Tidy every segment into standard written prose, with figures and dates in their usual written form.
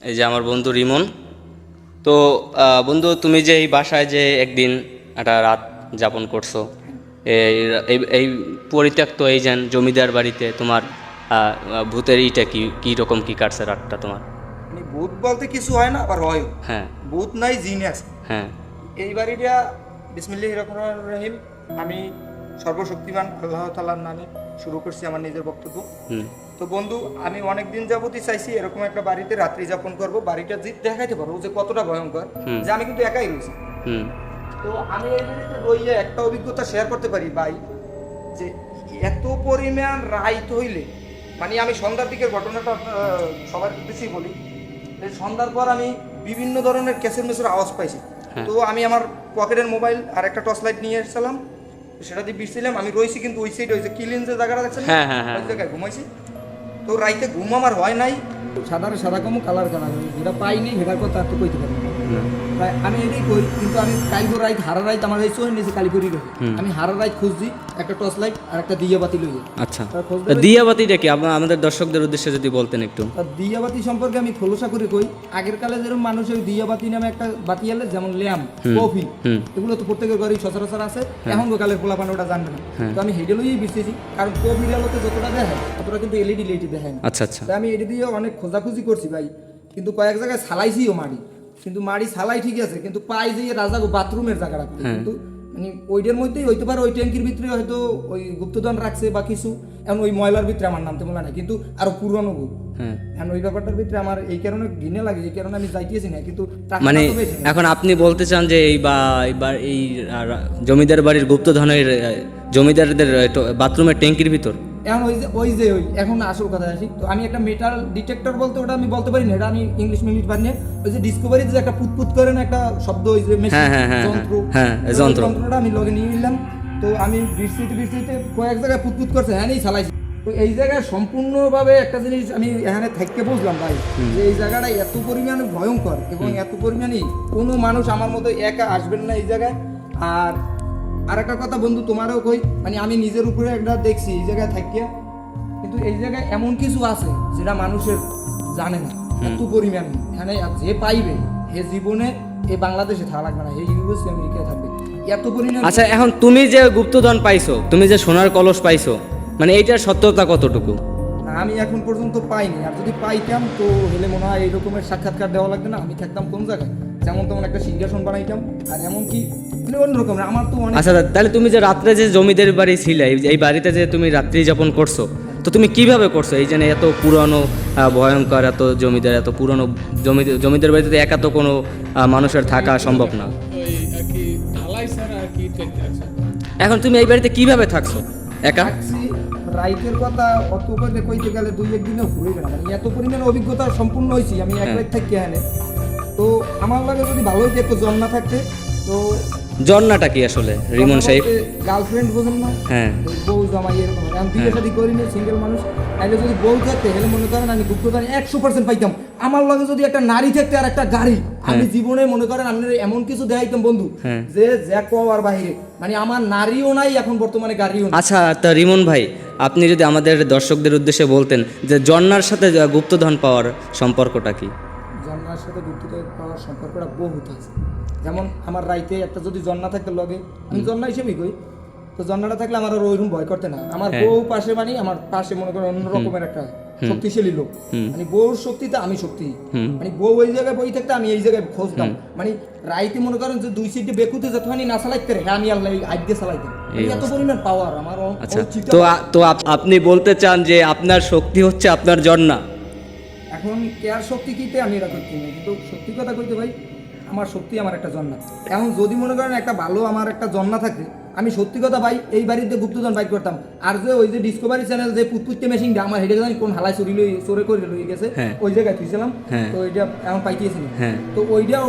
এই যে আমার বন্ধু রিমন। তো বন্ধু, তুমি যে এই বাসায় যে একদিন একটা রাত যাপন করছো, এই এই এই পরিত্যক্ত এই যেন জমিদার বাড়িতে তোমার ভূতের ইটা কি কি রকম কি কাটছে রাতটা তোমার? মানে ভূত বলতে কিছু হয় না, আবার হয়। হ্যাঁ, ভূত নাই, জিন আছে। হ্যাঁ, এই বাড়িটা বিসমিল্লাহির রহমানির রহিম, আমি সর্বশক্তিমান আল্লাহ তাআলার নামে শুরু করছি আমার নিজের বক্তব্য। হুম, তো বন্ধু, আমি অনেক দিন যাবতই চাইছি এরকম একটা বাড়িতে রাত্রি যাপন করব, বাড়িটা দেখাইতে পারবো যে কতটা ভয়ঙ্কর, যে আমি কিন্তু একাই রয়েছি। হুম, তো আমি এই বাড়িতে রইলে একটা অভিজ্ঞতা শেয়ার করতে পারি ভাই, যে এত পরিমাণ রাইত হইলে, মানে আমি সন্ধ্যার দিকের ঘটনাটা সবার উদ্দেশ্যেই বলি। এই সন্ধ্যার পর আমি বিভিন্ন ধরনের ক্যাসের মেসের আওয়াজ পাইছি। তো আমি আমার পকেটের মোবাইল আর একটা টর্চ লাইট নিয়ে এসেছিলাম, সেটা দিয়ে বিছছিলাম। আমি রয়েছি কিন্তু ওই সাইডে, ওই যে কিলিন যে জায়গাটা দেখছেন, হ্যাঁ, হ্যাঁ, হ্যাঁ, ওই জায়গায় ঘুমাইছি। তো রাইতে ঘুম আমার হয় নাই, সাদারে সাদা কম কালার কালার যেটা পাইনি সেটার কথা আর তো কইতে পারি না। তাই আমি এটাই কই, কিন্তু আমি কালকে রাইত হারা রাইত আমার এই চোখের নিচে কালি করি গেছে। আমি হারা রাইত খুঁজছি একটা টর্চ লাইট আর একটা দিয়া বাতি লইয়ে। আচ্ছা, দিয়াবাতিটা কি আমাদের দর্শকদের উদ্দেশ্যে যদি বলতেন একটু। আর দিয়াবাতি সম্পর্কে আমি খোলসা করে কই, আগের কালে যেরকম মানুষ ওই দিয়াবাতি নামে একটা বাতি এলে, যেমন ল্যাম্প, কফি, এগুলো তো প্রত্যেকের ঘরেই সচরাচর আছে। এখন কালের পোলাপান ওটা জানবে না। তো আমি হেডে লইয়েই বিছেছি, কারণ কফির আলোতে যতটা দেখায় ততটা কিন্তু এলইডি লাইটে দেখায় না। আচ্ছা, আচ্ছা, তাই আমি এটা দিয়ে অনেক খোঁজাখুঁজি করছি ভাই, কিন্তু কয়েক জায়গায় ছালাইছিও মাড়ি, কিন্তু মাড়ি ছালাই ঠিক আছে, কিন্তু পাই যে রাজা বাথরুমের জায়গাটা, কিন্তু মানে ওইটার মধ্যেই হইতে পারে, ওই ট্যাঙ্কির ভিতরে হয়তো ওই গুপ্তধন রাখছে বা কিছু। এখন ওই ময়লার ভিতরে আমার নামতে বলা নাই, কিন্তু আরো পুরনো গুপ। এখন ওই ব্যাপারটার ভিতরে আমার এই কারণে ঘৃণা লাগে, এই কারণে আমি যাইতেছি না, কিন্তু মানে এখন আপনি বলতে চান যে এই জমিদার বাড়ির গুপ্তধনের জমিদারদের বাথরুমের ট্যাঙ্কির ভিতর। এখন ওই এখন আসল কথা আসি, তো আমি একটা মেটাল ডিটেক্টর বলতে ওটা আমি বলতে পারি না, এটা আমি ইংলিশ পারি না। ওই যে ডিসকভারি যে একটা পুতপুত করে না একটা শব্দ, ওই যে মেশিন যন্ত্র, যন্ত্রটা আমি লগে নিয়ে নিলাম। তো আমি বৃষ্টিতে কয়েক জায়গায় পুতপুত করছে, হ্যাঁ এই চালাইছি। তো এই জায়গায় সম্পূর্ণভাবে একটা জিনিস আমি এখানে থাকতে বুঝলাম ভাই, যে এই জায়গাটা এত পরিমাণে ভয়ঙ্কর এবং এত পরিমাণে কোনো মানুষ আমার মতো একা আসবেন না এই জায়গায়। আর একটা কথা বন্ধু তোমারও কই, মানে আমি নিজের উপরে একটা দেখছি এই জায়গায় থাকিয়া, কিন্তু এই জায়গায় এমন কিছু আছে যেটা মানুষের জানে না এত পরিমাণ। এখানে যে পাইবে হে জীবনে এই বাংলাদেশে থাকা লাগবে না, এই ইউএস আমেরিকায় থাকবে এত পরিমাণ। আচ্ছা, এখন তুমি যে গুপ্তধন পাইছো, তুমি যে সোনার কলস পাইছো, মানে এইটার সত্যতা কতটুকু? না, আমি এখন পর্যন্ত পাইনি। আর যদি পাইতাম তো হলে মনে হয় এই রকমের সাক্ষাৎকার দেওয়া লাগবে না। আমি থাকতাম কোন জায়গায়, যেমন তেমন একটা সিংহাসন বানাইতাম, আর এমনকি মানে অন্যরকম আমার তো অনেক। আচ্ছা, তাহলে তুমি যে রাত্রে যে জমিদার বাড়ি ছিলে, এই বাড়িতে যে তুমি রাত্রি যাপন করছো, তো তুমি কিভাবে করছো? এই যে এত পুরনো ভয়ঙ্কর, এত জমিদার, এত পুরনো জমিদার বাড়িতে একা তো কোনো মানুষের থাকা সম্ভব না। ওই আর কি ঢালাই ছাড়া আর কি টেকতে আছে। এখন তুমি এই বাড়িতে কিভাবে থাকছো একা? থাকছি, রাইতের কথা অত করে কইতে গেলে দুই একদিনে ঘুরে গেলাম, মানে এত পরিমাণে অভিজ্ঞতা সম্পূর্ণ হয়েছি আমি এক রাত থাকি এখানে। তো আমার লাগে যদি ভালো হইতে একটু জন্না থাকতে। তো জন্নাটা কি আসলে রিমন সাহেব? গার্লফ্রেন্ড বোঝেন না, হ্যাঁ, বউ জামাই এরকম। আমি বিয়ে শাদী করিনি, সিঙ্গেল মানুষ। তাহলে যদি বউ থাকতে হেলে মনে করেন আমি গুপ্তধন 100% পাইতাম। আমার লগে যদি একটা নারী থাকতে আর একটা গাড়ি, আমি জীবনে মনে করেন আমি এমন কিছু দেখাইতাম বন্ধু, যে কোয়ার বাইরে, মানে আমার নারীও নাই এখন বর্তমানে, গাড়িও নাই। আচ্ছা, তা রিমন ভাই, আপনি যদি আমাদের দর্শকদের উদ্দেশ্যে বলতেন যে জন্নার সাথে গুপ্তধন পাওয়ার সম্পর্কটা কি? জন্নার সাথে গুপ্তধন পাওয়ার সম্পর্কটা বহুত আছে। যেমন আমার রাইতে একটা যদি জন্না থাকতে লগে, আমি জন্না হিসেবেই কই, তো জন্নাটা থাকলে আমার আর ওইরকম ভয় করতে না। আমার বউ পাশে, মানে আমার পাশে মনে করেন অন্য রকমের একটা শক্তিশালী লোক, মানে বউর শক্তিতে আমি শক্তি, মানে বউ ওই জায়গায় বই থাকতে আমি এই জায়গায় খোঁজতাম। মানে রাইতে মনে করেন যে দুই সিটে বেকুতে যতখানি না চালাইতে রে, আমি আল্লাহ আইডে চালাইতাম, এত পরিমাণ পাওয়ার আমার। আচ্ছা, তো আপনি বলতে চান যে আপনার শক্তি হচ্ছে আপনার জন্না? এখন কেয়ার শক্তি কিতে আমি এটা করতে না, কিন্তু সত্যি কথা কইতে ভাই, আমার সত্যি আমার একটা জন্না। এখন যদি মনে করেন একটা ভালো আমার একটা জন্না থাকে, আমি সত্যি কথা ভাই এই বাড়িতে গুপ্তধন বাইক করতাম। আর যে ওই যে ডিসকভারি চ্যানেল যে পুতপুততে মেশিনটা আমার হেঁটে জানি কোন হালাই চোরে করে লই গেছে, ওই জায়গায় তুইছিলাম। তো ওইটা এখন পাইতেছি না। তো ওইটাও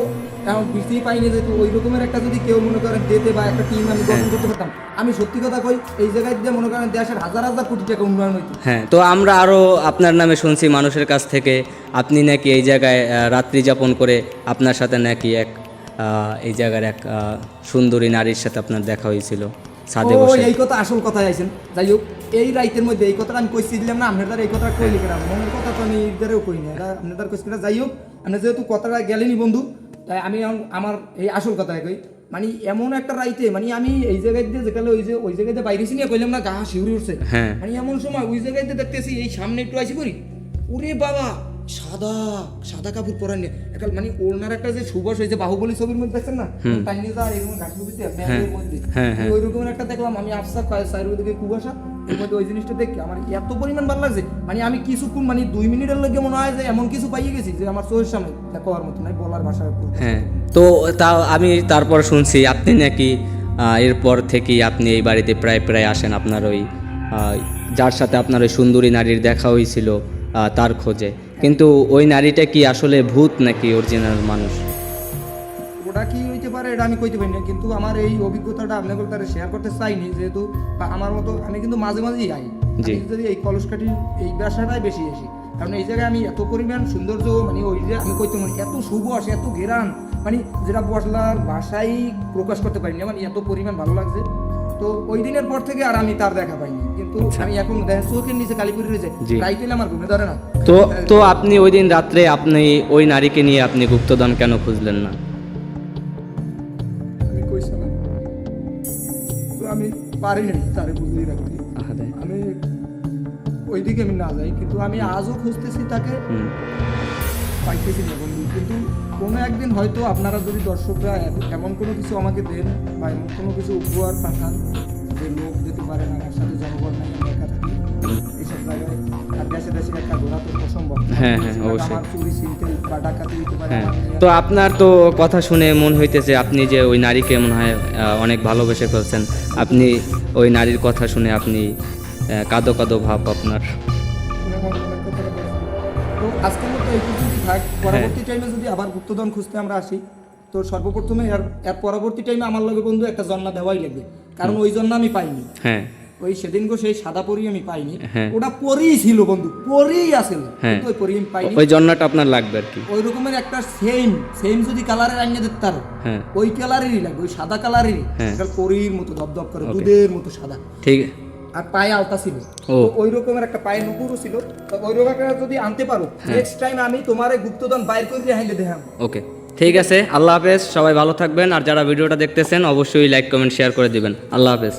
এখন বুঝতেই পাইনি, যে ওই রকমের একটা যদি কেউ মনে করেন দিতে বা একটা টিম আমি গঠন করতে পারতাম, আমি সত্যি কথা কই এই জায়গায় দিয়ে মনে করেন দেশের হাজার হাজার কোটি টাকা উন্নয়ন হইতো। হ্যাঁ, তো আমরা আরও আপনার নামে শুনছি মানুষের কাছ থেকে, আপনি নাকি এই জায়গায় রাত্রি যাপন করে আপনার সাথে নাকি এই জায়গার এক সুন্দরী নারীর সাথে আপনার দেখা হয়েছিল ছাদে বসে। এই কথা আসল কথায় আইছেন। যাই হোক, এই রাইতের মধ্যে এই কথাটা আমি কইছি দিলাম না, আপনার দ্বারা এই কথা কইলি কেন, মনের কথা তো আমি এদেরও কই না, এটা আপনার দ্বারা কইছি না। যাই হোক, মানে যেহেতু কথাটা গেলেনি বন্ধু, তাই আমি আমার এই আসল কথা কই, মানে এমন একটা রাইতে মানে আমি এই জায়গায় দিয়ে যেখানে ওই জায়গাতে বাইরেছি নিয়ে কইলাম না গা শিউরে উঠছে, হ্যাঁ। মানে এমন সময় ওই জায়গাতে দেখতেছি এই সামনে একটু আসি করি, ওরে বাবা সাদা সাদা কাপড় পরা নিয়ে মানে ওনার একটা যে সুবাস হয়েছে বাহুবলী ছবির মধ্যে দেখছেন না টাইনি যা এরকম ঘাস ছবিতে ব্যাগের মধ্যে ওই রকম একটা দেখলাম আমি আফসা সাইড ওদিকে কুয়াশা এর মধ্যে ওই জিনিসটা দেখে আমার এত পরিমাণ ভালো লাগছে, মানে আমি কিছুক্ষণ মানে 2 মিনিটের লাগে মনে হয় যে এমন কিছু পাইয়ে গেছি যে আমার চোখের সামনে দেখার মতো নাই, বলার ভাষায় হ্যাঁ। তো আমি তারপর শুনছি আপনি নাকি এরপর থেকেই আপনি এই বাড়িতে প্রায় প্রায় আসেন আপনার ওই যার সাথে আপনার ওই সুন্দরী নারীর দেখা হয়েছিল তার খোঁজে, কিন্তু ওই নারীটা কি আসলে ভূত নাকি অরিজিনাল মানুষ? ওটা কি হইতে পারে এটা আমি কইতে পারি না, কিন্তু আমার এই অভিজ্ঞতাটা আপনাদের সাথে শেয়ার করতে চাইনি, যেহেতু আমার মতো আমি কিন্তু মাঝে মাঝেই আই, জি। আমি যদি এই কলসকাঠি এই ব্যবসাটাই বেশি আসি, কারণ এই জায়গায় আমি এত পরিমাণ সৌন্দর্য মানে ওই যে আমি কইতে পারি এত সুবাস এত ঘেরান মানে যেটা বসলার ভাষায় প্রকাশ করতে পারি না, মানে এত পরিমাণ ভালো লাগছে। তো ওই দিনের পর থেকে আর আমি তার দেখা পাইনি, কিন্তু আমি এখন দেখেন চোখের নিচে কালীপুরি রয়েছে জি। তাই পেলে আমার ঘুমে ধরে না। তো আপনি ওই দিন রাত্রে আপনি ওই নারীকে নিয়ে আপনি গুপ্তধন কেন খুঁজলেন না? আমি কইছিলাম তো আমি পারি নাই তারে বুঝিয়ে রাখতে, আহারে। আমি ওইদিকে আমি না যাই, কিন্তু আমি আজও খুঁজতেছি তাকে, হুম। পাইতেছি না বন্ধু। কিন্তু কোনো একদিন হয়তো আপনারা যদি দর্শকরা এমন কোনো কিছু আমাকে দেন বা এমন কোনো কিছু উপহার পাঠান যে লোক যেতে পারে না, আমার সাথে জনগণ নাই, আমি একা থাকি এইসব জায়গায়, আর দেশে দেশে একা ঘোরা তো অসম্ভব। হ্যাঁ, হ্যাঁ, অবশ্যই। আমার চুরি ছিনতে বা ডাকাতি হইতে পারে হ্যাঁ। আমার নিয়ে- তো আপনার তো কথা শুনে মন হইতেছে আপনি যে ওই নারীকে মনে হয় অনেক ভালোবেসে ফেলছেন, আপনি ওই নারীর কথা শুনে আপনি কাঁদো কাঁদো ভাব আপনার। তো আজকের মতো এই পর্যন্তই থাক, পরবর্তী টাইমে যদি আবার গুপ্তধন খুঁজতে আমরা আসি তো সর্বপ্রথমে এর পরবর্তী টাইমে আমার লগে বন্ধু একটা জন্না দেওয়াই লাগবে, কারণ ওই জন্য আমি পাইনি, হ্যাঁ, ওই সেদিন গো সেই সাদা পরি আমি পাইনি, হ্যাঁ। ওটা পরিই ছিল বন্ধু, পরিই আসেল, হ্যাঁ। কিন্তু ওই পরি আমি পাইনি। ওই জন্যটা আপনার লাগবে আর কি। ওই রকমের একটা সেম যদি কালারের আইনে দিতে পারো, হ্যাঁ, ওই কালারেরই লাগবে, ওই সাদা কালারেরই, হ্যাঁ। একটা পরির মতো দপদপ করে Okay. দুধের মতো সাদা, ঠিক। আর পায়ে আলতা ছিল, ও। তো ওই রকমের একটা পায়ে নুপুরও ছিল, তো ওই রকম একটা যদি আনতে পারো নেক্সট টাইম আমি তোমার গুপ্তধন বাইর করে দিয়ে হাইলে দেখাবো। ওকে, ঠিক আছে। আল্লাহ হাফেজ, সবাই ভালো থাকবেন, আর যারা ভিডিওটা দেখতেছেন অবশ্যই লাইক কমেন্ট শেয়ার করে দিবেন। আল্লাহ হাফেজ।